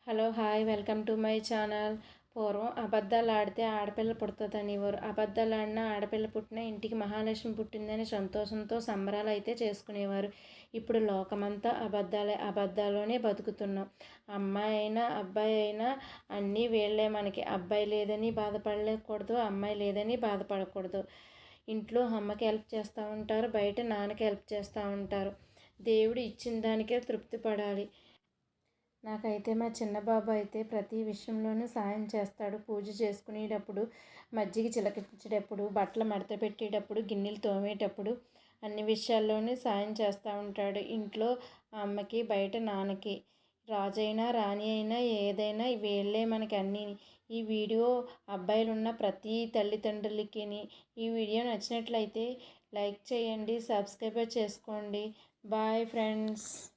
Hello hi welcome to my channel. పూర్వం అబద్ధాలు ఆడితే ఆడపిల్ల పుడుతుందనేవారు. అబద్ధాలు ఆడిన ఆడపిల్ల పుట్టిన ఇంటికి మహాలక్ష్మి పుట్టిందని సంతోషంతో సంబరాలు అయితే చేసుకునేవారు. ఇప్పుడు లోకమంతా అబద్ధాల్లోనే బతుకుతున్నాం. అమ్మాయి అయినా అబ్బాయి అయినా అన్నీ వీళ్ళే మనకి. అబ్బాయి లేదని బాధపడలేకూడదు, అమ్మాయి లేదని బాధపడకూడదు. ఇంట్లో అమ్మకి హెల్ప్ చేస్తూ ఉంటారు, బయట నాన్నకి హెల్ప్ చేస్తూ ఉంటారు. దేవుడు ఇచ్చిన దానికే తృప్తి పడాలి. నాకైతే మా చిన్న బాబు అయితే ప్రతి విషయంలోనూ సాయం చేస్తాడు. పూజ చేసుకునేటప్పుడు, మజ్జిగ చిలకరించేటప్పుడు, బట్టలు మడత పెట్టేటప్పుడు, గిన్నెలు తోమేటప్పుడు అన్ని విషయాల్లోనూ సాయం చేస్తూ ఉంటాడు. ఇంట్లో అమ్మకి, బయట నాన్నకి. రాజైనా రాణి అయినా ఏదైనా వీళ్ళే మనకి అన్నీ. ఈ వీడియో అబ్బాయిలున్న ప్రతి తల్లిదండ్రులకి ఈ వీడియో నచ్చినట్లయితే లైక్ చేయండి, సబ్స్క్రైబ్ చేసుకోండి. Bye friends.